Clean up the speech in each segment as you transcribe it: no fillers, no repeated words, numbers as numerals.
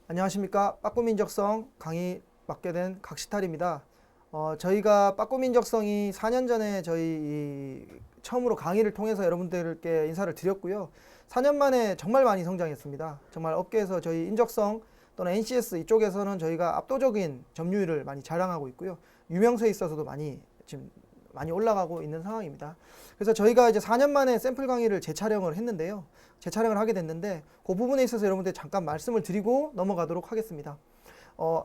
안녕하십니까. 빠꾸민적성 강의 맡게 된 각시탈입니다. 저희가 빠꾸민적성이 4년 전에 처음으로 강의를 통해서 여러분들께 인사를 드렸고요. 4년 만에 정말 많이 성장했습니다. 정말 업계에서 저희 인적성 또는 NCS 이쪽에서는 저희가 압도적인 점유율을 많이 자랑하고 있고요. 유명세에 있어서도 지금 많이 올라가고 있는 상황입니다. 그래서 저희가 이제 4년 만에 샘플 강의를 재촬영을 했는데요. 재촬영을 하게 됐는데 그 부분에 있어서 여러분들 잠깐 말씀을 드리고 넘어가도록 하겠습니다.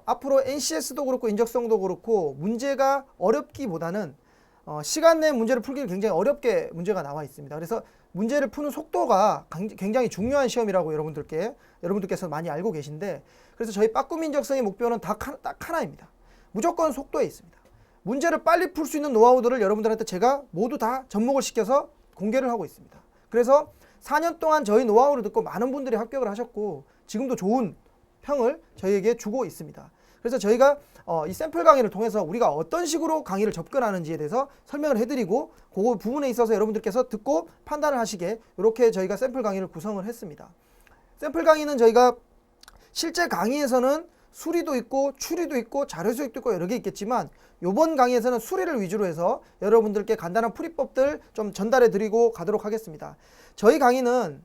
앞으로 NCS도 그렇고 인적성도 그렇고 문제가 어렵기보다는 시간 내에 문제를 풀기는 굉장히 어렵게 문제가 나와 있습니다. 그래서 문제를 푸는 속도가 굉장히 중요한 시험이라고 여러분들께서 많이 알고 계신데, 그래서 저희 빠꾸민적성의 목표는 딱 하나입니다. 무조건 속도에 있습니다. 문제를 빨리 풀 수 있는 노하우들을 여러분들한테 제가 모두 다 접목을 시켜서 공개를 하고 있습니다. 그래서 4년 동안 저희 노하우를 듣고 많은 분들이 합격을 하셨고 지금도 좋은 평을 저희에게 주고 있습니다. 그래서 저희가 이 샘플 강의를 통해서 우리가 어떤 식으로 강의를 접근하는지에 대해서 설명을 해드리고 그 부분에 있어서 여러분들께서 듣고 판단을 하시게 이렇게 저희가 샘플 강의를 구성을 했습니다. 샘플 강의는 저희가 실제 강의에서는 수리도 있고 추리도 있고 자료수익도 있고 여러 개 있겠지만 이번 강의에서는 수리를 위주로 해서 여러분들께 간단한 풀이법들 좀 전달해 드리고 가도록 하겠습니다. 저희 강의는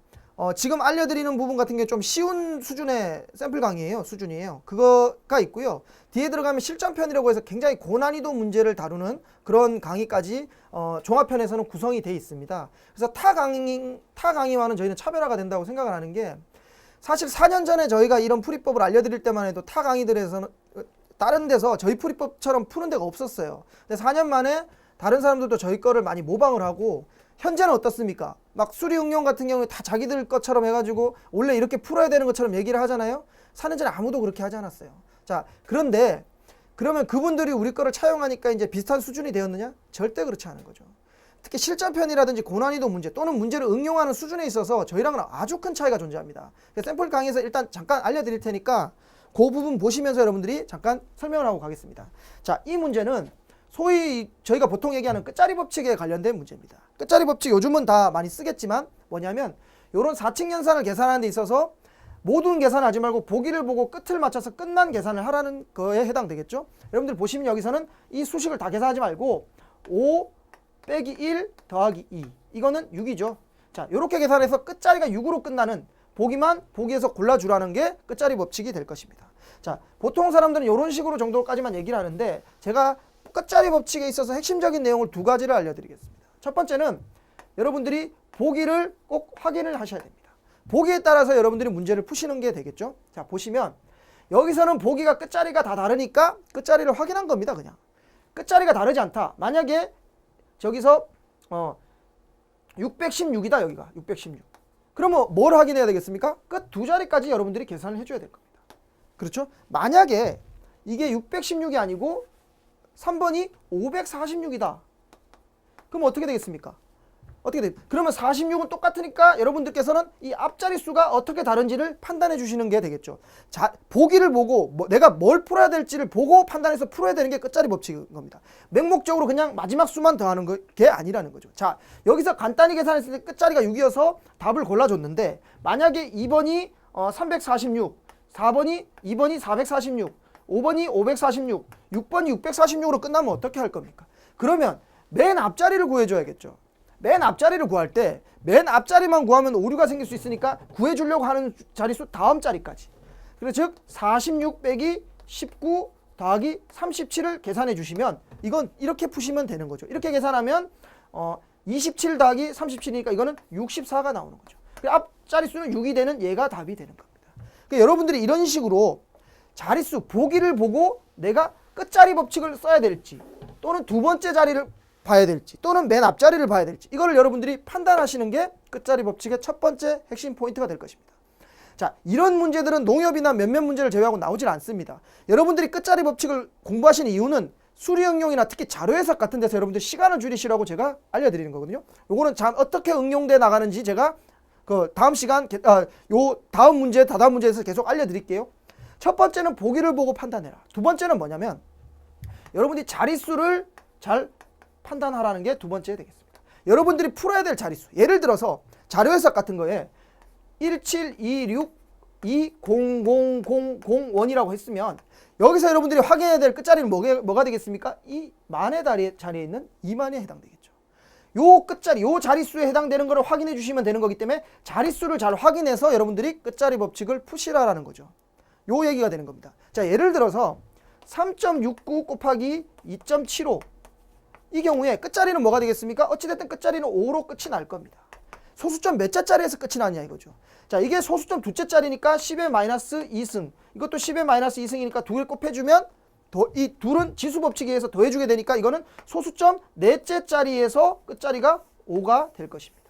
지금 알려드리는 부분 같은 게 좀 쉬운 수준의 샘플 강의예요. 수준이에요. 그거가 있고요. 뒤에 들어가면 실전편이라고 해서 굉장히 고난이도 문제를 다루는 그런 강의까지 종합편에서는 구성이 되어 있습니다. 그래서 타 강의와는 저희는 차별화가 된다고 생각을 하는 게, 사실 4년 전에 저희가 이런 풀이법을 알려드릴 때만 해도 타 강의들에서는 다른 데서 저희 풀이법처럼 푸는 데가 없었어요. 근데 4년 만에 다른 사람들도 저희 거를 많이 모방을 하고, 현재는 어떻습니까? 막 수리 응용 같은 경우에 다 자기들 것처럼 해가지고 원래 이렇게 풀어야 되는 것처럼 얘기를 하잖아요. 4년 전에 아무도 그렇게 하지 않았어요. 자, 그런데 그러면 그분들이 우리 거를 차용하니까 이제 비슷한 수준이 되었느냐? 절대 그렇지 않은 거죠. 특히 실전편이라든지 고난이도 문제 또는 문제를 응용하는 수준에 있어서 저희랑은 아주 큰 차이가 존재합니다. 샘플 강의에서 일단 잠깐 알려드릴 테니까 그 부분 보시면서 여러분들이 잠깐 설명을 하고 가겠습니다. 자, 이 문제는 소위 저희가 보통 얘기하는 끝자리 법칙에 관련된 문제입니다. 끝자리 법칙 요즘은 다 많이 쓰겠지만 뭐냐면 이런 4층 연산을 계산하는 데 있어서 모든 계산을 하지 말고 보기를 보고 끝을 맞춰서 끝난 계산을 하라는 거에 해당되겠죠. 여러분들 보시면 여기서는 이 수식을 다 계산하지 말고 5 빼기 1 더하기 2, 이거는 6이죠. 자, 이렇게 계산해서 끝자리가 6으로 끝나는 보기에서 골라주라는 게 끝자리 법칙이 될 것입니다. 자, 보통 사람들은 이런 식으로 정도까지만 얘기를 하는데 제가 끝자리 법칙에 있어서 핵심적인 내용을 두 가지를 알려드리겠습니다. 첫 번째는 여러분들이 보기를 꼭 확인을 하셔야 됩니다. 보기에 따라서 여러분들이 문제를 푸시는 게 되겠죠. 자, 보시면 여기서는 보기가 끝자리가 다 다르니까 끝자리를 확인한 겁니다. 그냥 끝자리가 다르지 않다. 만약에 저기서 616이다. 여기가 616. 그러면 뭘 확인해야 되겠습니까? 끝 두 자리까지 여러분들이 계산을 해줘야 될 겁니다. 그렇죠? 만약에 이게 616이 아니고 3번이 546이다. 그럼 어떻게 되겠습니까? 그러면 46은 똑같으니까 여러분들께서는 이 앞자리 수가 어떻게 다른지를 판단해 주시는 게 되겠죠. 자, 보기를 보고 내가 뭘 풀어야 될지를 보고 판단해서 풀어야 되는 게 끝자리 법칙인 겁니다. 맹목적으로 그냥 마지막 수만 더하는 게 아니라는 거죠. 자, 여기서 간단히 계산했을 때 끝자리가 6이어서 답을 골라줬는데 만약에 2번이 346, 2번이 446, 5번이 546, 6번이 646으로 끝나면 어떻게 할 겁니까? 그러면 맨 앞자리를 구해줘야겠죠. 맨 앞자리를 구할 때 맨 앞자리만 구하면 오류가 생길 수 있으니까 구해주려고 하는 자릿수 다음 자리까지. 그래서 즉 46 빼기 19 더하기 37을 계산해 주시면 이건 이렇게 푸시면 되는 거죠. 이렇게 계산하면 27 더하기 37이니까 이거는 64가 나오는 거죠. 앞자릿수는 6이 되는 얘가 답이 되는 겁니다. 그러니까 여러분들이 이런 식으로 자릿수 보기를 보고 내가 끝자리 법칙을 써야 될지 또는 두 번째 자리를 봐야 될지 또는 맨 앞자리를 봐야 될지 이거를 여러분들이 판단하시는 게 끝자리 법칙의 첫 번째 핵심 포인트가 될 것입니다. 자, 이런 문제들은 농협이나 몇몇 문제를 제외하고 나오질 않습니다. 여러분들이 끝자리 법칙을 공부하시는 이유는 수리 응용이나 특히 자료 해석 같은 데서 여러분들 시간을 줄이시라고 제가 알려드리는 거거든요. 요거는 어떻게 응용돼 나가는지 제가 그 다음 문제에서 계속 알려드릴게요. 첫 번째는 보기를 보고 판단해라. 두 번째는 뭐냐면 여러분들이 자릿수를 잘 판단하라는 게 두 번째 되겠습니다. 여러분들이 풀어야 될 자릿수. 예를 들어서 자료 해석 같은 거에 1726 2000001이라고 했으면 여기서 여러분들이 확인해야 될 끝자리는 뭐가 되겠습니까? 이 만의 자리에 있는 2만에 해당되겠죠. 요 끝자리, 요 자릿수에 해당되는 것을 확인해 주시면 되는 거기 때문에 자릿수를 잘 확인해서 여러분들이 끝자리 법칙을 푸시라라는 거죠. 요 얘기가 되는 겁니다. 자, 예를 들어서 3.69 곱하기 2.75 이 경우에 끝자리는 뭐가 되겠습니까? 어찌됐든 끝자리는 5로 끝이 날 겁니다. 소수점 몇 자짜리에서 끝이 나냐 이거죠. 자, 이게 소수점 두째 짜리니까 10의 마이너스 2승, 이것도 10의 마이너스 2승이니까 두 개를 곱해주면 이 둘은 지수법칙에 의해서 더해주게 되니까 이거는 소수점 넷째 짜리에서 끝자리가 5가 될 것입니다.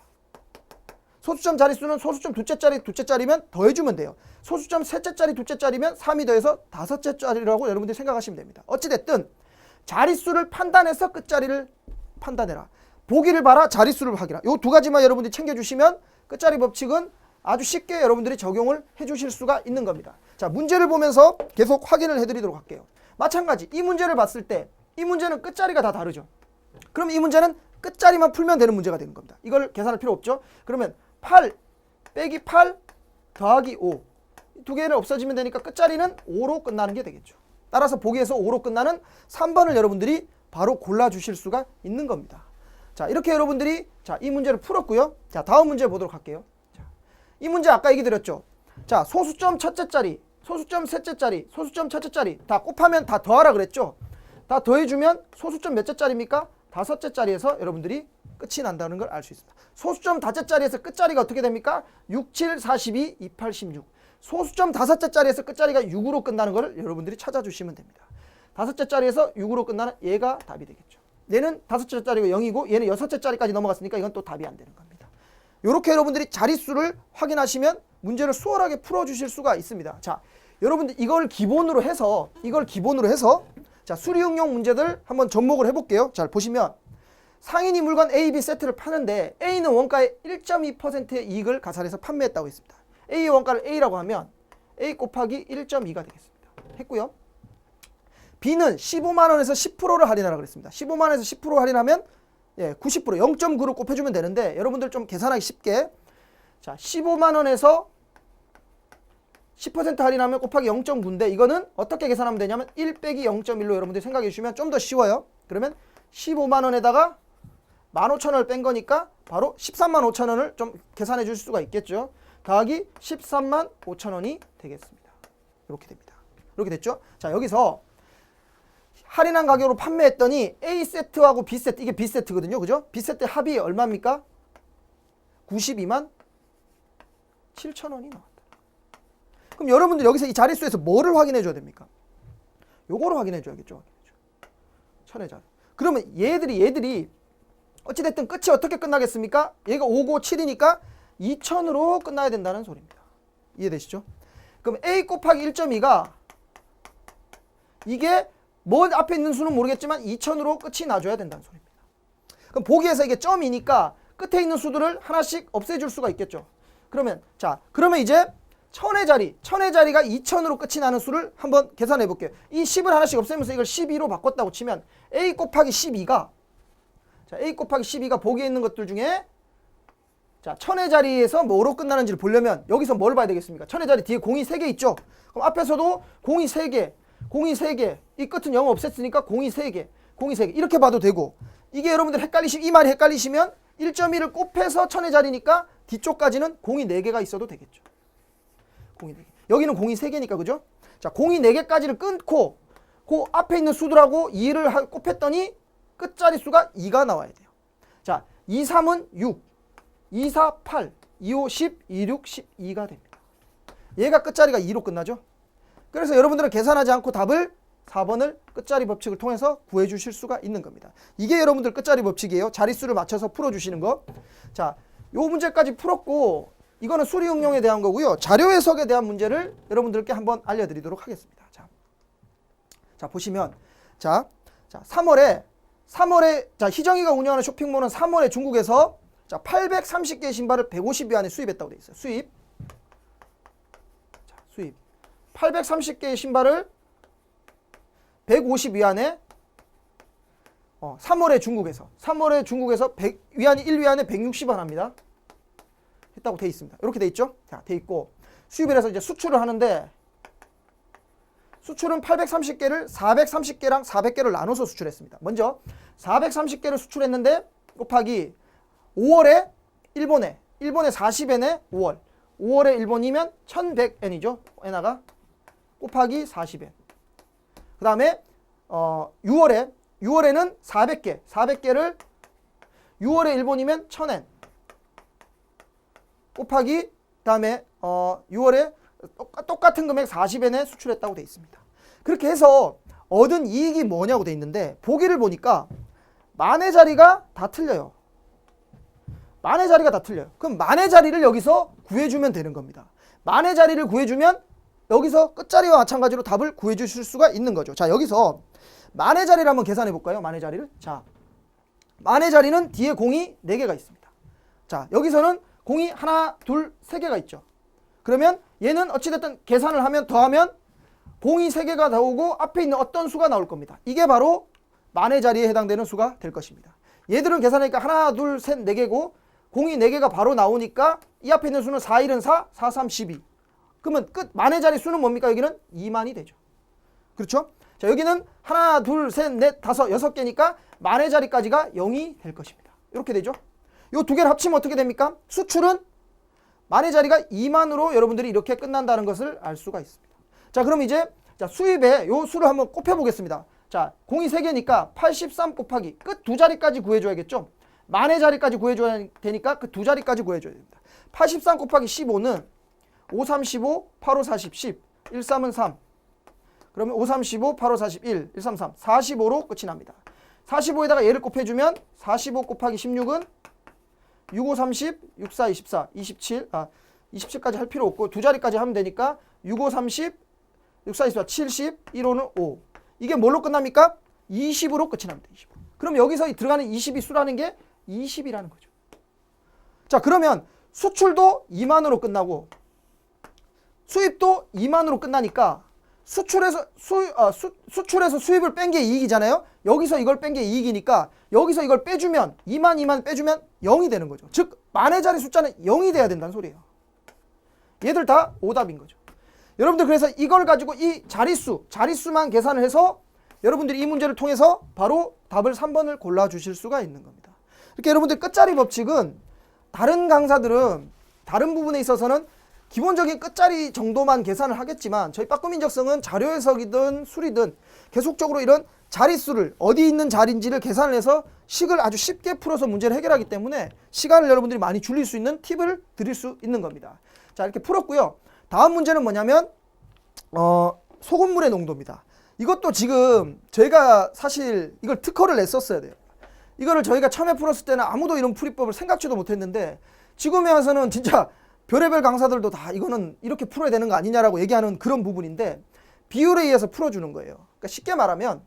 소수점 자릿수는 소수점 두째 짜리면 더해주면 돼요. 소수점 셋째 짜리 두째 짜리면 3이 더해서 다섯째 짜리라고 여러분들이 생각하시면 됩니다. 어찌됐든 자릿수를 판단해서 끝자리를 판단해라. 보기를 봐라, 자릿수를 확인하라. 요 두 가지만 여러분들이 챙겨주시면 끝자리 법칙은 아주 쉽게 여러분들이 적용을 해주실 수가 있는 겁니다. 자, 문제를 보면서 계속 확인을 해드리도록 할게요. 마찬가지 이 문제를 봤을 때 이 문제는 끝자리가 다 다르죠. 그럼 이 문제는 끝자리만 풀면 되는 문제가 되는 겁니다. 이걸 계산할 필요 없죠. 그러면 8 빼기 8 더하기 5 두 개를 없어지면 되니까 끝자리는 5로 끝나는 게 되겠죠. 따라서 보기에서 5로 끝나는 3번을 여러분들이 바로 골라주실 수가 있는 겁니다. 자, 이렇게 여러분들이 자, 이 문제를 풀었고요. 자, 다음 문제 보도록 할게요. 자, 이 문제 아까 얘기 드렸죠. 자, 소수점 첫째 자리, 소수점 셋째 자리, 소수점 첫째 자리 다 곱하면 다 더하라 그랬죠. 다 더해주면 소수점 몇째 자리입니까? 다섯째 자리에서 여러분들이 끝이 난다는 걸 알 수 있습니다. 소수점 다섯째 자리에서 끝자리가 어떻게 됩니까? 6, 7, 42, 28, 16. 소수점 다섯째 자리에서 끝자리가 6으로 끝나는 걸 여러분들이 찾아주시면 됩니다. 다섯째 자리에서 6으로 끝나는 얘가 답이 되겠죠. 얘는 다섯째 자리가 0이고 얘는 여섯째 자리까지 넘어갔으니까 이건 또 답이 안 되는 겁니다. 이렇게 여러분들이 자릿수를 확인하시면 문제를 수월하게 풀어주실 수가 있습니다. 자, 여러분들 이걸 기본으로 해서 자, 수리응용 문제들 한번 접목을 해볼게요. 잘 보시면 상인이 물건 A, B 세트를 파는데 A는 원가의 1.2%의 이익을 가산해서 판매했다고 했습니다. A의 원가를 A라고 하면 A 곱하기 1.2가 되겠습니다. 했고요. B는 15만원에서 10%를 할인하라고 그랬습니다. 15만원에서 10% 할인하면 90%, 0.9를 곱해주면 되는데 여러분들 좀 계산하기 쉽게 자, 15만원에서 10% 할인하면 곱하기 0.9인데 이거는 어떻게 계산하면 되냐면 1 빼기 0.1로 여러분들이 생각해 주시면 좀 더 쉬워요. 그러면 15만원에다가 15,000원을 뺀 거니까 바로 13만 5천원을 좀 계산해 줄 수가 있겠죠. 더하기 13만 5천원이 되겠습니다. 이렇게 됩니다. 이렇게 됐죠? 자, 여기서 할인한 가격으로 판매했더니 A 세트하고 B 세트, 이게 B 세트거든요. 그죠? B 세트 합이 얼마입니까? 92만 7천원이 나왔다. 그럼 여러분들 여기서 이 자릿수에서 뭐를 확인해 줘야 됩니까? 요거를 확인해 줘야겠죠. 천의 자리. 그러면 얘들이 어찌됐든 끝이 어떻게 끝나겠습니까? 얘가 5고 7이니까 2000으로 끝나야 된다는 소리입니다. 이해되시죠? 그럼 A 곱하기 1.2가 이게 뭐 앞에 있는 수는 모르겠지만 2000으로 끝이 나줘야 된다는 소리입니다. 그럼 보기에서 이게 점이니까 끝에 있는 수들을 하나씩 없애줄 수가 있겠죠. 그러면 이제 천의 자리가 2000으로 끝이 나는 수를 한번 계산해 볼게요. 이 10을 하나씩 없애면서 이걸 12로 바꿨다고 치면 A 곱하기 12가 보기에 있는 것들 중에 자, 천의 자리에서 뭐로 끝나는지를 보려면 여기서 뭘 봐야 되겠습니까? 천의 자리 뒤에 공이 3개 있죠? 그럼 앞에서도 공이 3개, 이 끝은 0 없앴으니까 공이 3개, 이렇게 봐도 되고 이게 여러분들 이 말이 헷갈리시면 1.1을 곱해서 천의 자리니까 뒤쪽까지는 공이 4개가 있어도 되겠죠. 공이 4개. 여기는 공이 3개니까 그죠? 자, 공이 4개까지를 끊고 그 앞에 있는 수들하고 2를 곱했더니 끝자리 수가 2가 나와야 돼요. 자, 2, 3은 6, 2, 4, 8, 2, 5, 10, 2, 6, 12가 됩니다. 얘가 끝자리가 2로 끝나죠. 그래서 여러분들은 계산하지 않고 답을 4번을 끝자리 법칙을 통해서 구해 주실 수가 있는 겁니다. 이게 여러분들 끝자리 법칙이에요. 자릿수를 맞춰서 풀어주시는 거. 자, 요 문제까지 풀었고 이거는 수리 응용에 대한 거고요. 자료 해석에 대한 문제를 여러분들께 한번 알려드리도록 하겠습니다. 자 보시면 자 3월에 자, 희정이가 운영하는 쇼핑몰은 3월에 중국에서 자 830개의 신발을 150위안에 수입했다고 돼 있어요. 수입 830개의 신발을 150위안에 3월에 중국에서 위안이 1위안에 160원 합니다. 했다고 돼 있습니다. 이렇게 돼 있죠? 자, 돼 있고 수입을 해서 이제 수출을 하는데 수출은 830개를 430개랑 400개를 나눠서 수출했습니다. 먼저 430개를 수출했는데 곱하기 5월에 일본에 40엔에 5월에 일본이면 1100엔이죠. 엔화가 곱하기 40엔. 그 다음에 6월에는 400개를 6월에 일본이면 1000엔 곱하기 그 다음에 6월에 똑같은 금액 40엔에 수출했다고 돼 있습니다. 그렇게 해서 얻은 이익이 뭐냐고 돼 있는데 보기를 보니까 만의 자리가 다 틀려요. 만의 자리가 다 틀려요. 그럼 만의 자리를 여기서 구해주면 되는 겁니다. 만의 자리를 구해주면 여기서 끝자리와 마찬가지로 답을 구해주실 수가 있는 거죠. 자, 여기서 만의 자리를 한번 계산해 볼까요? 만의 자리를. 자, 만의 자리는 뒤에 공이 4개가 있습니다. 자, 여기서는 공이 하나, 둘, 3개가 있죠. 그러면 얘는 어찌됐든 계산을 하면 더하면 공이 3개가 나오고 앞에 있는 어떤 수가 나올 겁니다. 이게 바로 만의 자리에 해당되는 수가 될 것입니다. 얘들은 계산하니까 하나, 둘, 셋, 4개고 공이 4개가 바로 나오니까 이 앞에 있는 수는 4, 1은 4, 4, 3, 12. 그러면 끝 만의 자리 수는 뭡니까? 여기는 2만이 되죠. 그렇죠? 자, 여기는 하나, 둘, 셋, 넷, 다섯, 6개니까 만의 자리까지가 0이 될 것입니다. 이렇게 되죠. 이 두 개를 합치면 어떻게 됩니까? 수출은 만의 자리가 2만으로 여러분들이 이렇게 끝난다는 것을 알 수가 있습니다. 자, 그럼 이제 수입에 요 수를 한번 곱해 보겠습니다. 자, 공이 3개니까 83 곱하기 끝 두 자리까지 구해줘야겠죠. 만의 자리까지 구해줘야 되니까 그 두 자리까지 구해줘야 됩니다. 83 곱하기 15는 5, 3, 15, 8, 5, 40, 10, 1, 3은 3. 그러면 5, 3, 15, 8, 5, 41, 1, 3, 3, 45로 끝이 납니다. 45에다가 얘를 곱해주면 45 곱하기 16은 6, 5, 30, 6, 4, 24, 27, 27까지 할 필요 없고 두 자리까지 하면 되니까 6, 5, 30, 6, 4, 24, 70, 1, 5는 5. 이게 뭘로 끝납니까? 20으로 끝이 납니다. 20. 그럼 여기서 들어가는 20이 수라는 게 20이라는 거죠. 자, 그러면 수출도 2만으로 끝나고 수입도 2만으로 끝나니까 수출에서 수입을 뺀 게 이익이잖아요. 여기서 이걸 뺀 게 이익이니까 여기서 이걸 빼주면 2만 빼주면 0이 되는 거죠. 즉 만의 자리 숫자는 0이 돼야 된다는 소리예요. 얘들 다 오답인 거죠. 여러분들 그래서 이걸 가지고 이 자릿수만 계산을 해서 여러분들이 이 문제를 통해서 바로 답을 3번을 골라주실 수가 있는 겁니다. 이렇게 여러분들 끝자리 법칙은 다른 강사들은 다른 부분에 있어서는 기본적인 끝자리 정도만 계산을 하겠지만 저희 빠꾸민적성은 자료 해석이든 수리든 계속적으로 이런 자릿수를 어디 있는 자리인지를 계산을 해서 식을 아주 쉽게 풀어서 문제를 해결하기 때문에 시간을 여러분들이 많이 줄일 수 있는 팁을 드릴 수 있는 겁니다. 자, 이렇게 풀었고요. 다음 문제는 뭐냐면 소금물의 농도입니다. 이것도 지금 저희가 사실 이걸 특허를 냈었어야 돼요. 이거를 저희가 처음에 풀었을 때는 아무도 이런 풀이법을 생각지도 못했는데 지금에 와서는 진짜 별의별 강사들도 다 이거는 이렇게 풀어야 되는 거 아니냐라고 얘기하는 그런 부분인데 비율에 의해서 풀어주는 거예요. 그러니까 쉽게 말하면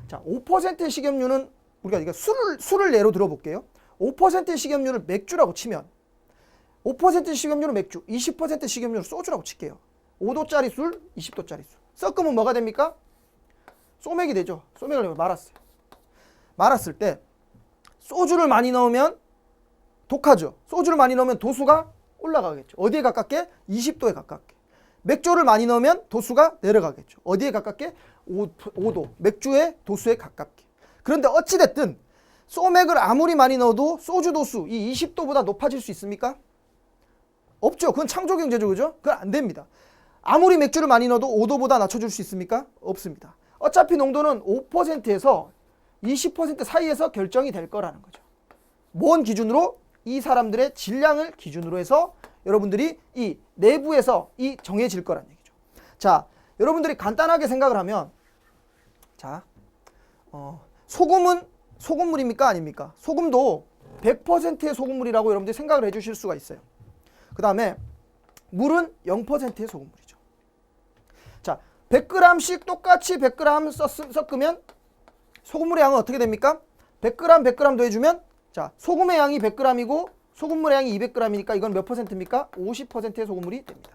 자, 5%의 식염유는 우리가 이거 술을 예로 들어볼게요. 5%의 식염유를 맥주라고 치면 5%의 식염유는 맥주, 20%의 식염유는 소주라고 칠게요. 5도짜리 술, 20도짜리 술. 섞으면 뭐가 됩니까? 소맥이 되죠. 소맥을 말았어요. 말았을 때 소주를 많이 넣으면 독하죠. 소주를 많이 넣으면 도수가 올라가겠죠. 어디에 가깝게? 20도에 가깝게. 맥주를 많이 넣으면 도수가 내려가겠죠. 어디에 가깝게? 5도. 맥주의 도수에 가깝게. 그런데 어찌됐든 소맥을 아무리 많이 넣어도 소주 도수 이 20도보다 높아질 수 있습니까? 없죠. 그건 창조경제죠. 그죠? 그건 안 됩니다. 아무리 맥주를 많이 넣어도 5도보다 낮춰줄 수 있습니까? 없습니다. 어차피 농도는 5%에서 20% 사이에서 결정이 될 거라는 거죠. 뭔 기준으로? 이 사람들의 질량을 기준으로 해서 여러분들이 이 내부에서 이 정해질 거란 얘기죠. 자, 여러분들이 간단하게 생각을 하면 자, 소금은 소금물입니까? 아닙니까? 소금도 100%의 소금물이라고 여러분들이 생각을 해주실 수가 있어요. 그 다음에 물은 0%의 소금물이죠. 자, 100g씩 똑같이 100g 섞으면 소금물의 양은 어떻게 됩니까? 100g 100g 더해주면 자, 소금의 양이 100g이고 소금물의 양이 200g이니까 이건 몇 퍼센트입니까? 50%의 소금물이 됩니다.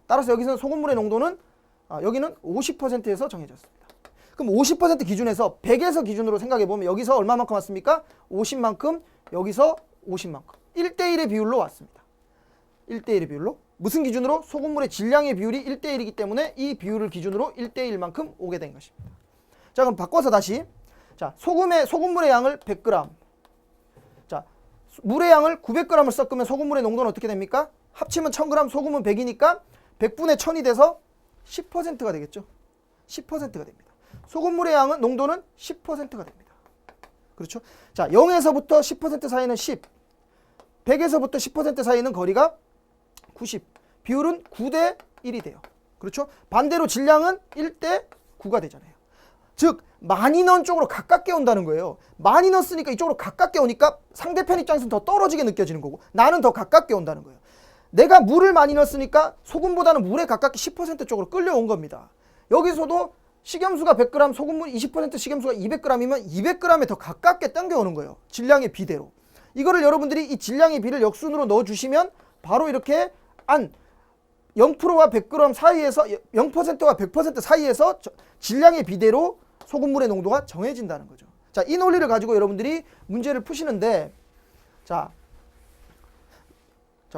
따라서 여기서는 소금물의 농도는 여기는 50%에서 정해졌습니다. 그럼 50% 기준에서 100에서 기준으로 생각해보면 여기서 얼마만큼 왔습니까? 50만큼, 여기서 50만큼. 1대1의 비율로 왔습니다. 1대1의 비율로 무슨 기준으로? 소금물의 질량의 비율이 1대1이기 때문에 이 비율을 기준으로 1대1만큼 오게 된 것입니다. 자, 그럼 바꿔서 다시. 자, 소금물의 양을 100g. 자, 물의 양을 900g을 섞으면 소금물의 농도는 어떻게 됩니까? 합치면 1000g, 소금은 100이니까 100분의 1000이 돼서 10%가 되겠죠. 10%가 됩니다. 소금물의 양은 농도는 10%가 됩니다. 그렇죠? 자, 0에서부터 10% 사이는 10. 100에서부터 10% 사이는 거리가 90. 비율은 9대 1이 돼요. 그렇죠? 반대로 질량은 1대 9가 되잖아요. 즉 많이 넣은 쪽으로 가깝게 온다는 거예요. 많이 넣었으니까 이쪽으로 가깝게 오니까 상대편 입장에서는 더 떨어지게 느껴지는 거고 나는 더 가깝게 온다는 거예요. 내가 물을 많이 넣었으니까 소금보다는 물에 가깝게 10% 쪽으로 끌려온 겁니다. 여기서도 식염수가 100g, 소금물 20% 식염수가 200g이면 200g에 더 가깝게 당겨오는 거예요. 질량의 비대로. 이거를 여러분들이 이 질량의 비를 역순으로 넣어주시면 바로 이렇게 0%와 100g 사이에서 0%와 100% 사이에서 질량의 비대로 소금물의 농도가 정해진다는 거죠. 자, 이 논리를 가지고 여러분들이 문제를 푸시는데 자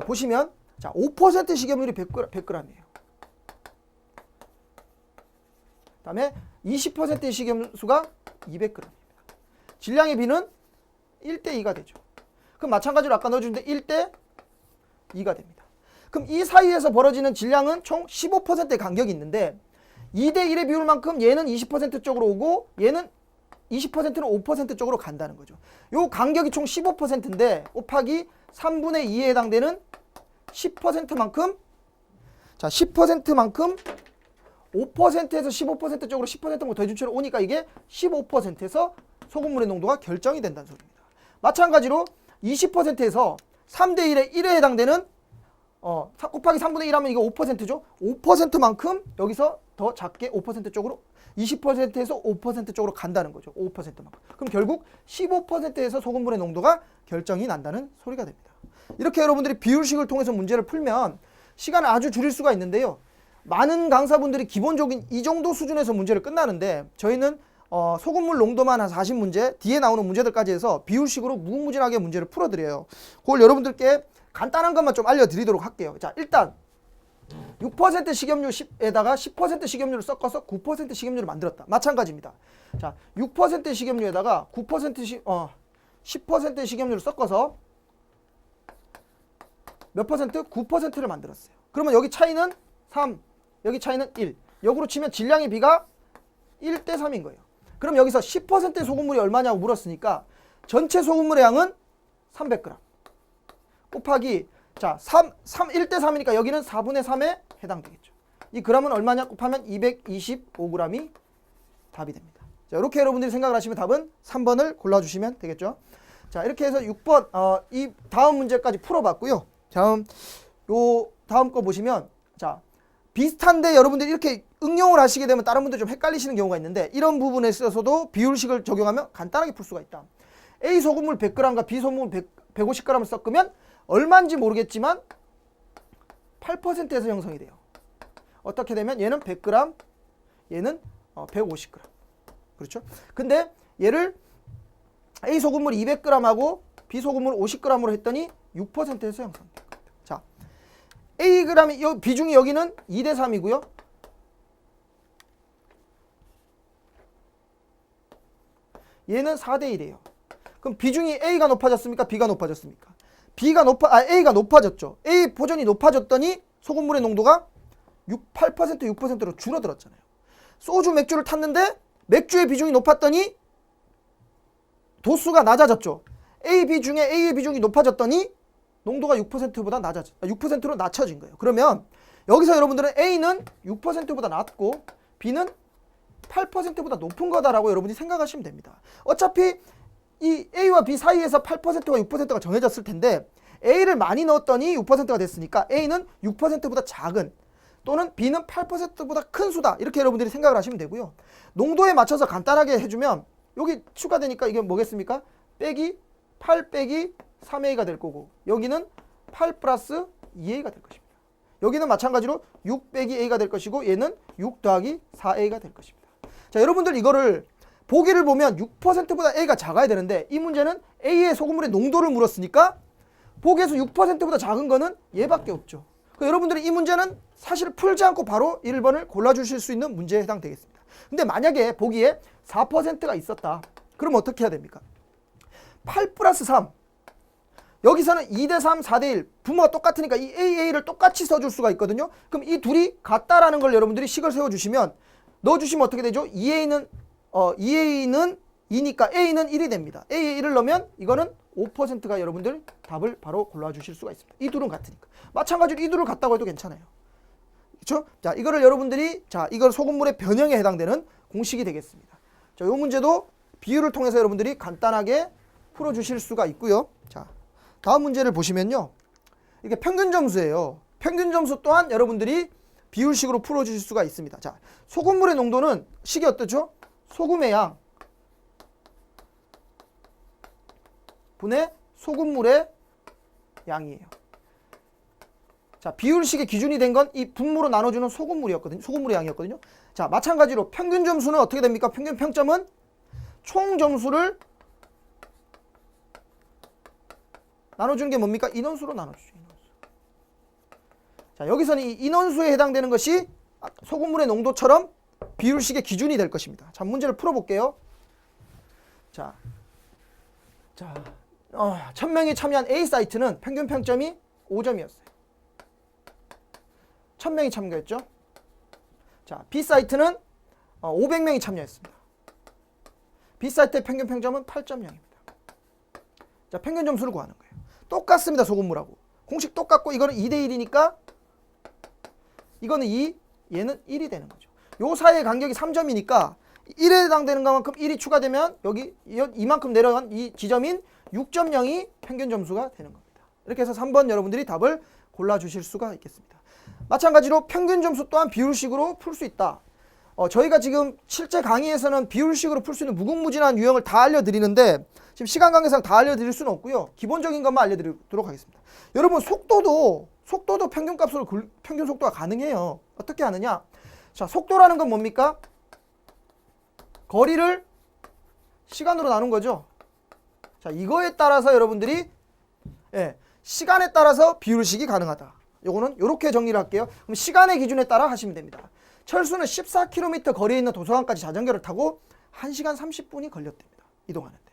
보시면 자 5% 식염률이 100g이에요. 그다음에 20%의 식염수가 200g입니다. 질량의 비는 1대2가 되죠. 그럼 마찬가지로 아까 넣어주는데 1대2가 됩니다. 그럼 이 사이에서 벌어지는 질량은 총 15%의 간격이 있는데 2대1의 비율만큼 얘는 20% 쪽으로 오고 얘는 20%는 5% 쪽으로 간다는 거죠. 요 간격이 총 15%인데 곱하기 3분의 2에 해당되는 10%만큼 자 10%만큼 5%에서 15% 쪽으로 10%만 더해주처럼 오니까 이게 15%에서 소금물의 농도가 결정이 된다는 소리입니다. 마찬가지로 20%에서 3대1에 1에 해당되는 곱하기 3분의 1 하면 이거 5%죠. 5%만큼 여기서 더 작게 5% 쪽으로 20%에서 5% 쪽으로 간다는 거죠. 5%만큼. 그럼 결국 15%에서 소금물의 농도가 결정이 난다는 소리가 됩니다. 이렇게 여러분들이 비율식을 통해서 문제를 풀면 시간을 아주 줄일 수가 있는데요. 많은 강사분들이 기본적인 이 정도 수준에서 문제를 끝나는데 저희는 소금물 농도만 한 40문제, 뒤에 나오는 문제들까지 해서 비율식으로 무궁무진하게 문제를 풀어드려요. 그걸 여러분들께 간단한 것만 좀 알려드리도록 할게요. 자, 일단 6% 식염유에다가 10% 식염유를 섞어서 9% 식염유를 만들었다. 마찬가지입니다. 자, 6% 식염유에다가 10% 식염유를 섞어서 몇 퍼센트? 9%를 만들었어요. 그러면 여기 차이는 3, 여기 차이는 1. 역으로 치면 질량의 비가 1대 3인 거예요. 그럼 여기서 10%의 소금물이 얼마냐고 물었으니까 전체 소금물의 양은 300g 곱하기 자 1대 3이니까 여기는 4분의 3에 해당되겠죠. 이 g은 얼마냐 곱하면 225g이 답이 됩니다. 자, 이렇게 여러분들이 생각을 하시면 답은 3번을 골라주시면 되겠죠. 자, 이렇게 해서 6번 이 다음 문제까지 풀어봤고요. 다음 거 보시면 자 비슷한데 여러분들이 이렇게 응용을 하시게 되면 다른 분들 좀 헷갈리시는 경우가 있는데 이런 부분에 있어서도 비율식을 적용하면 간단하게 풀 수가 있다. A 소금물 100g과 B 소금물 150g을 섞으면 얼마인지 모르겠지만 8%에서 형성이 돼요. 어떻게 되면 얘는 100g, 얘는 150g. 그렇죠? 근데 얘를 A 소금물 200g하고 B 소금물 50g으로 했더니 6%에서 형성돼요. 자, A g이 비중이 여기는 2대 3이고요. 얘는 4대 1이에요. 그럼 비중이 A가 높아졌습니까? B가 높아졌습니까? A가 높아졌죠. A 포전이 높아졌더니 소금물의 농도가 8%, 6%로 줄어들었잖아요. 소주, 맥주를 탔는데 맥주의 비중이 높았더니 도수가 낮아졌죠. AB 중에 A의 비중이 높아졌더니 농도가 6%보다 6%로 낮춰진 거예요. 그러면 여기서 여러분들은 A는 6%보다 낮고 B는 8%보다 높은 거다라고 여러분이 생각하시면 됩니다. 어차피 이 A와 B 사이에서 8%와 6%가 정해졌을 텐데 A를 많이 넣었더니 6%가 됐으니까 A는 6%보다 작은 또는 B는 8%보다 큰 수다. 이렇게 여러분들이 생각을 하시면 되고요. 농도에 맞춰서 간단하게 해주면 여기 추가되니까 이게 뭐겠습니까? 빼기 8 빼기 3A가 될 거고 여기는 8 플러스 2A가 될 것입니다. 여기는 마찬가지로 6 빼기 A가 될 것이고 얘는 6 더하기 4A가 될 것입니다. 자, 여러분들 이거를 보기를 보면 6%보다 A가 작아야 되는데 이 문제는 A의 소금물의 농도를 물었으니까 보기에서 6%보다 작은 거는 얘밖에 없죠. 여러분들이 이 문제는 사실 풀지 않고 바로 1번을 골라주실 수 있는 문제에 해당되겠습니다. 근데 만약에 보기에 4%가 있었다. 그럼 어떻게 해야 됩니까? 8 플러스 3. 여기서는 2대 3, 4대 1. 분모가 똑같으니까 이 AA를 똑같이 써줄 수가 있거든요. 그럼 이 둘이 같다라는 걸 여러분들이 식을 세워주시면, 넣어주시면 어떻게 되죠? 2A는 2니까 A는 1이 됩니다. A에 1을 넣으면 이거는 5%가 여러분들 답을 바로 골라주실 수가 있습니다. 이 둘은 같으니까. 마찬가지로 이 둘을 같다고 해도 괜찮아요. 그렇죠? 자, 이거를 여러분들이, 자, 이걸 소금물의 변형에 해당되는 공식이 되겠습니다. 자, 이 문제도 비율을 통해서 여러분들이 간단하게 풀어주실 수가 있고요. 자, 다음 문제를 보시면요. 이게 평균 점수예요. 평균 점수 또한 여러분들이 비율식으로 풀어주실 수가 있습니다. 자, 소금물의 농도는 식이 어떻죠? 소금의 양 분의 소금물의 양이에요. 자, 비율식의 기준이 된 건 이 분모로 나눠주는 소금물이었거든요. 소금물의 양이었거든요. 자, 마찬가지로 평균 점수는 어떻게 됩니까? 평균 평점은 총 점수를 나눠주는 게 뭡니까? 인원수로 나눠주죠. 인원수. 자, 여기서는 이 인원수에 해당되는 것이 소금물의 농도처럼 비율식의 기준이 될 것입니다. 자, 문제를 풀어볼게요. 자, 1000명이 참여한 A 사이트는 평균 평점이 5점이었어요. 1000명이 참가했죠. 자, B 사이트는 500명이 참여했습니다. B 사이트의 평균 평점은 8.0입니다. 자, 평균 점수를 구하는 거예요. 똑같습니다. 소금물하고. 공식 똑같고 이거는 2대 1이니까 이거는 2, 얘는 1이 되는 거죠. 요 사이의 간격이 3점이니까 1에 해당되는 것만큼 1이 추가되면 여기 이만큼 내려간 이 지점인 6.0이 평균 점수가 되는 겁니다. 이렇게 해서 3번 여러분들이 답을 골라주실 수가 있겠습니다. 마찬가지로 평균 점수 또한 비율식으로 풀 수 있다. 저희가 지금 실제 강의에서는 비율식으로 풀 수 있는 무궁무진한 유형을 다 알려드리는데 지금 시간 관계상 다 알려드릴 수는 없고요. 기본적인 것만 알려드리도록 하겠습니다. 여러분 속도도 평균값으로 평균 속도가 가능해요. 어떻게 하느냐? 자, 속도라는 건 뭡니까? 거리를 시간으로 나눈 거죠. 자, 이거에 따라서 여러분들이 시간에 따라서 비율식이 가능하다. 요거는 이렇게 정리를 할게요. 그럼 시간의 기준에 따라 하시면 됩니다. 철수는 14km 거리에 있는 도서관까지 자전거를 타고 1시간 30분이 걸렸답니다. 이동하는데.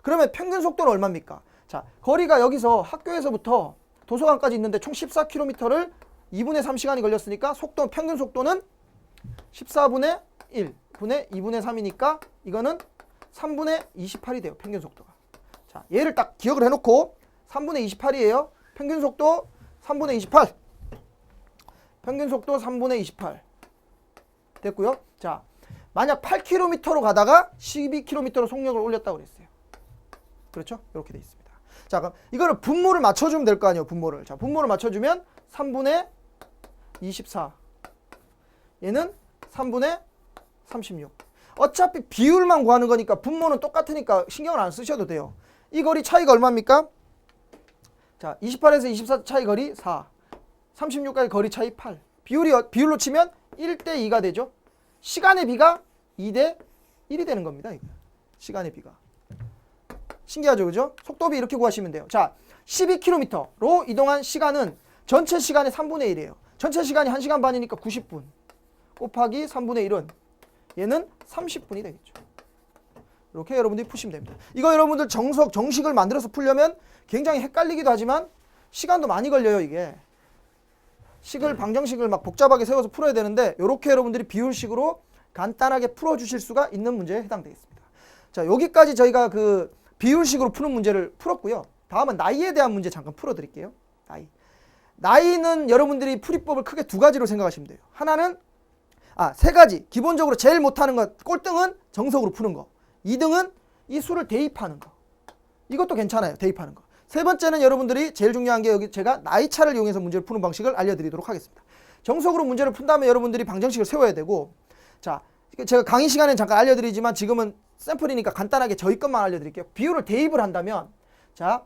그러면 평균 속도는 얼마입니까? 자, 거리가 여기서 학교에서부터 도서관까지 있는데 총 14km를 2분의 3시간이 걸렸으니까 평균 속도는 14분의 1 분의 2분의 3이니까 이거는 3분의 28이 돼요. 평균 속도가. 자, 얘를 딱 기억을 해놓고 3분의 28이에요. 평균 속도 3분의 28. 평균 속도 3분의 28. 됐고요. 자, 만약 8km로 가다가 12km로 속력을 올렸다고 그랬어요. 그렇죠? 이렇게 돼 있습니다. 자, 그럼 이거를 분모를 맞춰주면 될 거 아니에요. 분모를. 자, 분모를 맞춰주면 3분의 24. 얘는 3분의 36. 어차피 비율만 구하는 거니까 분모는 똑같으니까 신경을 안 쓰셔도 돼요. 이 거리 차이가 얼마입니까? 자, 28에서 24 차이 거리 4. 36까지 거리 차이 8. 비율로 치면 1대 2가 되죠. 시간의 비가 2대 1이 되는 겁니다. 이거. 시간의 비가. 신기하죠, 그죠? 속도비 이렇게 구하시면 돼요. 자, 12km로 이동한 시간은 전체 시간의 3분의 1이에요. 전체 시간이 1시간 반이니까 90분. 곱하기 3분의 1은 얘는 30분이 되겠죠. 이렇게 여러분들이 푸시면 됩니다. 이거 여러분들 정식을 만들어서 풀려면 굉장히 헷갈리기도 하지만 시간도 많이 걸려요, 이게. 방정식을 막 복잡하게 세워서 풀어야 되는데 이렇게 여러분들이 비율식으로 간단하게 풀어주실 수가 있는 문제에 해당되겠습니다. 자, 여기까지 저희가 그 비율식으로 푸는 문제를 풀었고요. 다음은 나이에 대한 문제 잠깐 풀어드릴게요. 나이는 여러분들이 풀이법을 크게 두 가지로 생각하시면 돼요. 하나는 세 가지. 기본적으로 제일 못하는 것, 꼴등은 정석으로 푸는 거. 2등은 이 수를 대입하는 거. 이것도 괜찮아요. 대입하는 거. 세 번째는 여러분들이 제일 중요한 게 여기 제가 나이차를 이용해서 문제를 푸는 방식을 알려드리도록 하겠습니다. 정석으로 문제를 푼 다음에 여러분들이 방정식을 세워야 되고, 자, 제가 강의 시간에 잠깐 알려드리지만 지금은 샘플이니까 간단하게 저희 것만 알려드릴게요. 비율을 대입을 한다면, 자,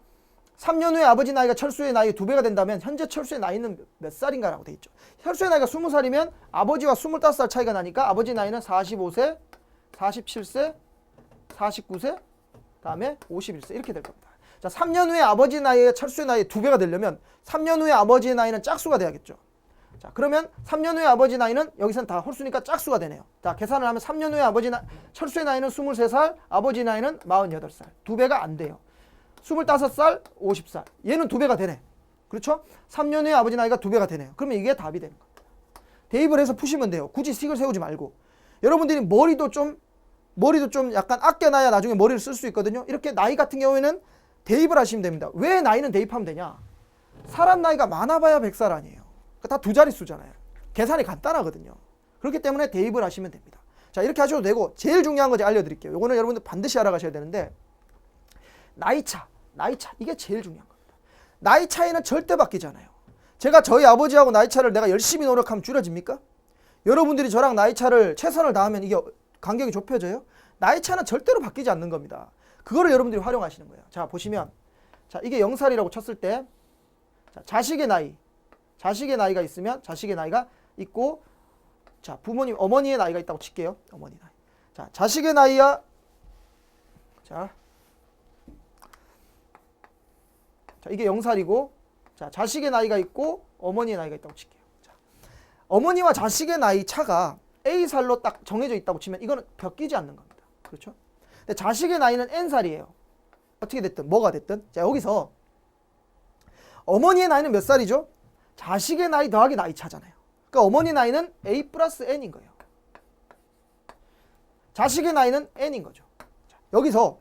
3년 후에 아버지 나이가 철수의 나이의 2배가 된다면 현재 철수의 나이는 몇 살인가 라고 돼 있죠. 철수의 나이가 20살이면 아버지와 25살 차이가 나니까 아버지 나이는 45세, 47세, 49세, 다음에 51세 이렇게 될 겁니다. 자, 3년 후에 아버지 나이가 철수의 나이의 2배가 되려면 3년 후에 아버지의 나이는 짝수가 돼야겠죠. 자, 그러면 3년 후에 아버지 나이는 여기서는 다 홀수니까 짝수가 되네요. 자, 계산을 하면 3년 후에 철수의 나이는 23살, 아버지 나이는 48살. 2배가 안 돼요. 25살, 50살. 얘는 2배가 되네. 그렇죠? 3년 후에 아버지 나이가 2배가 되네요. 그러면 이게 답이 되는 겁니다. 대입을 해서 푸시면 돼요. 굳이 식을 세우지 말고. 여러분들이 머리도 좀 약간 아껴놔야 나중에 머리를 쓸 수 있거든요. 이렇게 나이 같은 경우에는 대입을 하시면 됩니다. 왜 나이는 대입하면 되냐? 사람 나이가 많아봐야 100살 아니에요. 다 2자릿수잖아요. 계산이 간단하거든요. 그렇기 때문에 대입을 하시면 됩니다. 자, 이렇게 하셔도 되고 제일 중요한 거 제가 알려드릴게요. 이거는 여러분들 반드시 알아가셔야 되는데 나이차 이게 제일 중요한 겁니다. 나이 차이는 절대 바뀌잖아요. 제가 저희 아버지하고 나이 차를 내가 열심히 노력하면 줄어집니까? 여러분들이 저랑 나이 차를 최선을 다하면 이게 간격이 좁혀져요? 나이 차는 절대로 바뀌지 않는 겁니다. 그거를 여러분들이 활용하시는 거예요. 자, 보시면 자, 이게 0살이라고 쳤을 때 자, 자식의 나이가 있으면 자식의 나이가 있고 자, 어머니의 나이가 있다고 칠게요. 어머니 나이. 자, 자식의 나이야. 자, 이게 0살이고 자, 자식의 나이가 있고 어머니의 나이가 있다고 칠게요. 자, 어머니와 자식의 나이 차가 A살로 딱 정해져 있다고 치면 이거는 바뀌지 않는 겁니다. 그렇죠? 근데 자식의 나이는 N살이에요. 어떻게 됐든 뭐가 됐든. 자, 여기서 어머니의 나이는 몇 살이죠? 자식의 나이 더하기 나이 차잖아요. 그러니까 어머니 나이는 A 플러스 N인 거예요. 자식의 나이는 N인 거죠. 자, 여기서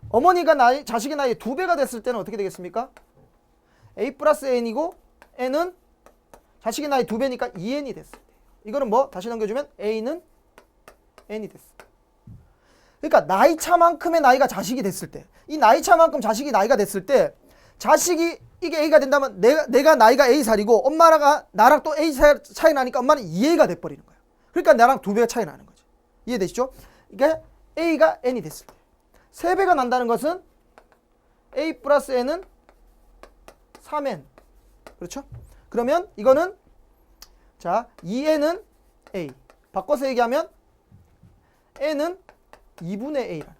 어머니가 자식의 나이 2배가 됐을 때는 어떻게 되겠습니까? A 플러스 N이고 N은 자식의 나이 2배니까 2N이 됐을 때. 이거는 뭐 다시 넘겨주면 A는 N이 됐어. 그러니까 나이 차만큼의 나이가 자식이 됐을 때, 이 나이 차만큼 자식이 나이가 됐을 때 자식이 이게 A가 된다면 내가 나이가 A살이고 엄마가 나랑 또 A살 차이 나니까 엄마는 2A가 돼버리는 거예요. 그러니까 나랑 2배가 차이 나는 거죠. 이해되시죠? 이게 A가 N이 됐을 때 3배가 난다는 것은 A 플러스 N은 3N. 그렇죠? 그러면 이거는 자, 2N은 A. 바꿔서 얘기하면 N은 2분의 A라는 거예요.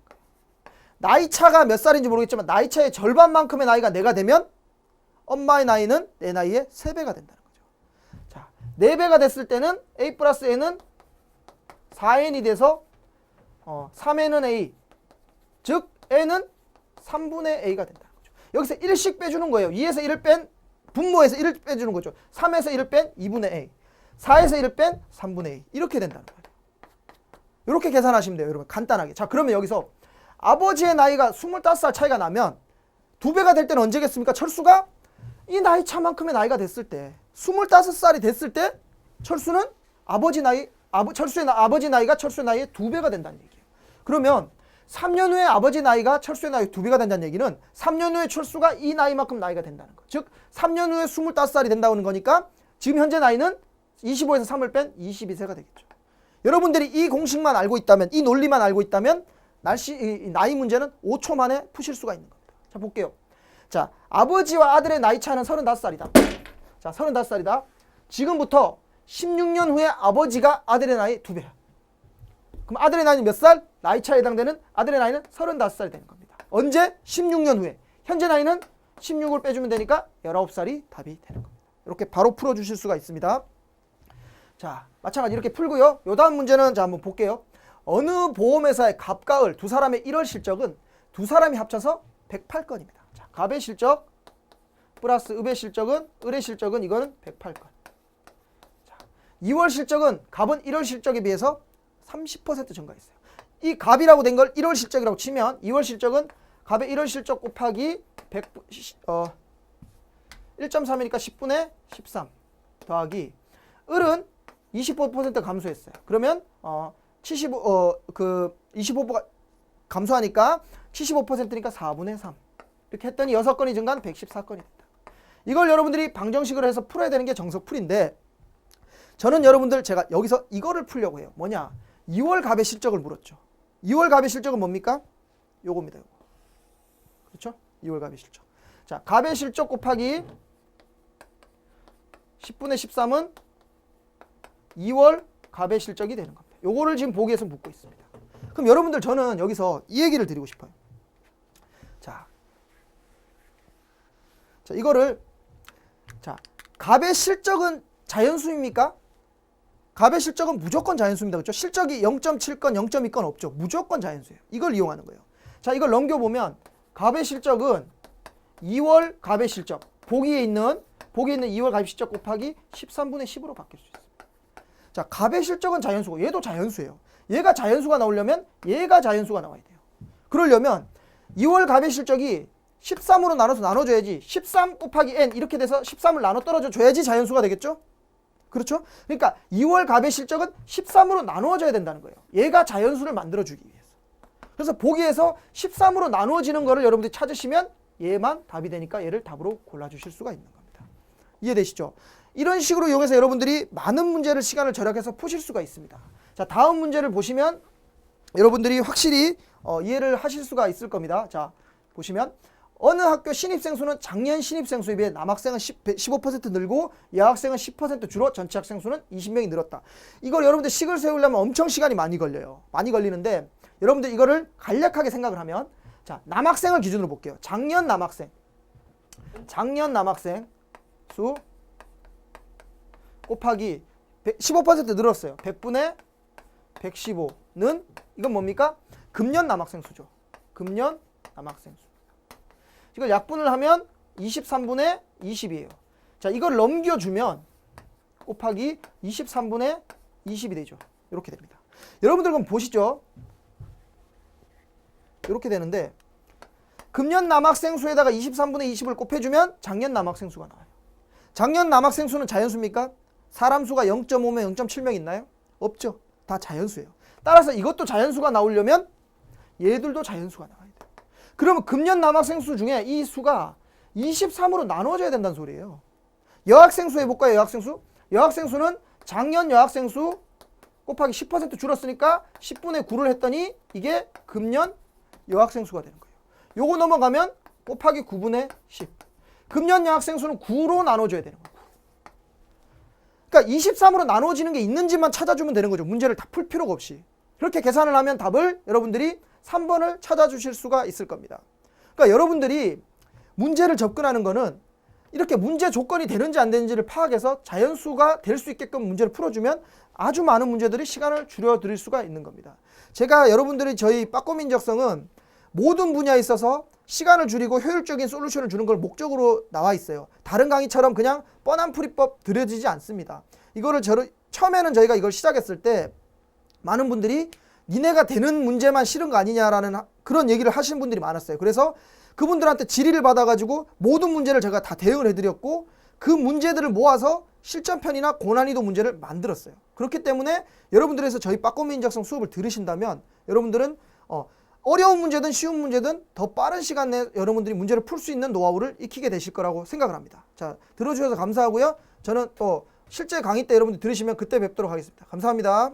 나이 차가 몇 살인지 모르겠지만 나이 차의 절반만큼의 나이가 내가 되면 엄마의 나이는 내 나이의 3배가 된다는 거죠. 자, 4배가 됐을 때는 A 플러스 N은 4N이 돼서 3N은 A. 즉 N은 3분의 A가 된다는 거죠. 여기서 1씩 빼주는 거예요. 2에서 1을 뺀 분모에서 1을 빼주는 거죠. 3에서 1을 뺀 2분의 A. 4에서 1을 뺀 3분의 A. 이렇게 된다는 거예요. 이렇게 계산하시면 돼요. 여러분 간단하게. 자, 그러면 여기서 아버지의 나이가 25살 차이가 나면 2배가 될 때는 언제겠습니까? 철수가 이 나이 차만큼의 나이가 됐을 때 25살이 됐을 때 철수는 아버지 나이가 철수의 나이의 2배가 된다는 얘기예요. 그러면 3년 후에 아버지 나이가 철수의 나이 2배가 된다는 얘기는 3년 후에 철수가 이 나이만큼 나이가 된다는 거. 즉 3년 후에 25살이 된다는 거니까 지금 현재 나이는 25에서 3을 뺀 22세가 되겠죠. 여러분들이 이 공식만 알고 있다면, 이 논리만 알고 있다면 나이 문제는 5초 만에 푸실 수가 있는 겁니다. 자, 볼게요. 자, 아버지와 아들의 나이 차는 35살이다. 자, 35살이다. 지금부터 16년 후에 아버지가 아들의 나이 2배야. 그럼 아들의 나이는 몇 살? 나이 차에 해당되는 아들의 나이는 35살이 되는 겁니다. 언제? 16년 후에. 현재 나이는 16을 빼주면 되니까 19살이 답이 되는 겁니다. 이렇게 바로 풀어주실 수가 있습니다. 자, 마찬가지 이렇게 풀고요. 요 다음 문제는 자 한번 볼게요. 어느 보험회사의 갑과 을 두 사람의 1월 실적은 두 사람이 합쳐서 108건입니다. 자, 갑의 실적 플러스 읍의 실적은 을의 실적은 이거는 108건. 자, 2월 실적은 갑은 1월 실적에 비해서 30% 증가했어요. 이 갑이라고 된 걸 1월 실적이라고 치면 2월 실적은 갑의 1월 실적 곱하기 1.3이니까 10분의 13 더하기 을은 25% 감소했어요. 그러면 25%가 감소하니까 75%니까 4분의 3 이렇게 했더니 6건이 증가한 114건이 됐다. 이걸 여러분들이 방정식으로 해서 풀어야 되는 게 정석풀인데 저는 여러분들 제가 여기서 이거를 풀려고 해요. 뭐냐? 2월 갑의 실적을 물었죠. 2월 갑의 실적은 뭡니까? 요겁니다. 요거. 그렇죠? 2월 갑의 실적. 자, 갑의 실적 곱하기 10분의 13은 2월 갑의 실적이 되는 겁니다. 요거를 지금 보기에서 묻고 있습니다. 그럼 여러분들 저는 여기서 이 얘기를 드리고 싶어요. 자, 자, 이거를 자, 값의 실적은 자연수입니까? 값의 실적은 무조건 자연수입니다. 그렇죠? 실적이 0.7건 0.2건 없죠. 무조건 자연수예요. 이걸 이용하는 거예요. 자, 이걸 넘겨보면 값의 실적은 2월 값의 실적, 보기에 있는 2월 값의 실적 곱하기 13분의 10으로 바뀔 수 있습니다. 자, 값의 실적은 자연수고 얘도 자연수예요. 얘가 자연수가 나오려면 얘가 자연수가 나와야 돼요. 그러려면 2월 값의 실적이 13으로 나눠서 나눠줘야지 13 곱하기 n 이렇게 돼서 13을 나눠 떨어져 줘야지 자연수가 되겠죠? 그렇죠? 그러니까 2월 값의 실적은 13으로 나누어져야 된다는 거예요. 얘가 자연수를 만들어주기 위해서. 그래서 보기에서 13으로 나누어지는 거를 여러분들이 찾으시면 얘만 답이 되니까 얘를 답으로 골라주실 수가 있는 겁니다. 이해되시죠? 이런 식으로 이용해서 여러분들이 많은 문제를 시간을 절약해서 푸실 수가 있습니다. 자, 다음 문제를 보시면 여러분들이 확실히 이해를 하실 수가 있을 겁니다. 자, 보시면 어느 학교 신입생 수는 작년 신입생 수에 비해 남학생은 15% 늘고 여학생은 10% 줄어 전체 학생 수는 20명이 늘었다. 이걸 여러분들 식을 세우려면 엄청 시간이 많이 걸려요. 많이 걸리는데 여러분들 이거를 간략하게 생각을 하면 자, 남학생을 기준으로 볼게요. 작년 남학생 수 곱하기 15% 늘었어요. 100분의 115는 이건 뭡니까? 금년 남학생 수죠. 금년 남학생 수. 이걸 약분을 하면 23분의 20이에요. 자, 이걸 넘겨주면 곱하기 23분의 20이 되죠. 이렇게 됩니다. 여러분들 그럼 보시죠. 이렇게 되는데 금년 남학생 수에다가 23분의 20을 곱해주면 작년 남학생 수가 나와요. 작년 남학생 수는 자연수입니까? 사람 수가 0.5명, 0.7명 있나요? 없죠. 다 자연수예요. 따라서 이것도 자연수가 나오려면 얘들도 자연수가 나와요. 그러면 금년 남학생 수 중에 이 수가 23으로 나눠져야 된다는 소리예요. 여학생 수 해볼까요? 여학생 수? 여학생 수는 작년 여학생 수 곱하기 10% 줄었으니까 10분의 9를 했더니 이게 금년 여학생 수가 되는 거예요. 요거 넘어가면 곱하기 9분의 10. 금년 여학생 수는 9로 나눠줘야 되는 거예요. 그러니까 23으로 나눠지는 게 있는지만 찾아주면 되는 거죠. 문제를 다 풀 필요가 없이. 그렇게 계산을 하면 답을 여러분들이 3번을 찾아주실 수가 있을 겁니다. 그러니까 여러분들이 문제를 접근하는 거는 이렇게 문제 조건이 되는지 안 되는지를 파악해서 자연수가 될 수 있게끔 문제를 풀어주면 아주 많은 문제들이 시간을 줄여드릴 수가 있는 겁니다. 제가 여러분들이 저희 빠꼬민적성은 모든 분야에 있어서 시간을 줄이고 효율적인 솔루션을 주는 걸 목적으로 나와 있어요. 다른 강의처럼 그냥 뻔한 풀이법 들여지지 않습니다. 이거를 처음에는 저희가 이걸 시작했을 때 많은 분들이 니네가 되는 문제만 싫은 거 아니냐라는 그런 얘기를 하시는 분들이 많았어요. 그래서 그분들한테 질의를 받아가지고 모든 문제를 제가 다 대응을 해드렸고 그 문제들을 모아서 실전편이나 고난이도 문제를 만들었어요. 그렇기 때문에 여러분들에서 저희 빠꼬민적성 수업을 들으신다면 여러분들은 어려운 문제든 쉬운 문제든 더 빠른 시간 내에 여러분들이 문제를 풀 수 있는 노하우를 익히게 되실 거라고 생각을 합니다. 자, 들어주셔서 감사하고요. 저는 또 실제 강의 때 여러분들 들으시면 그때 뵙도록 하겠습니다. 감사합니다.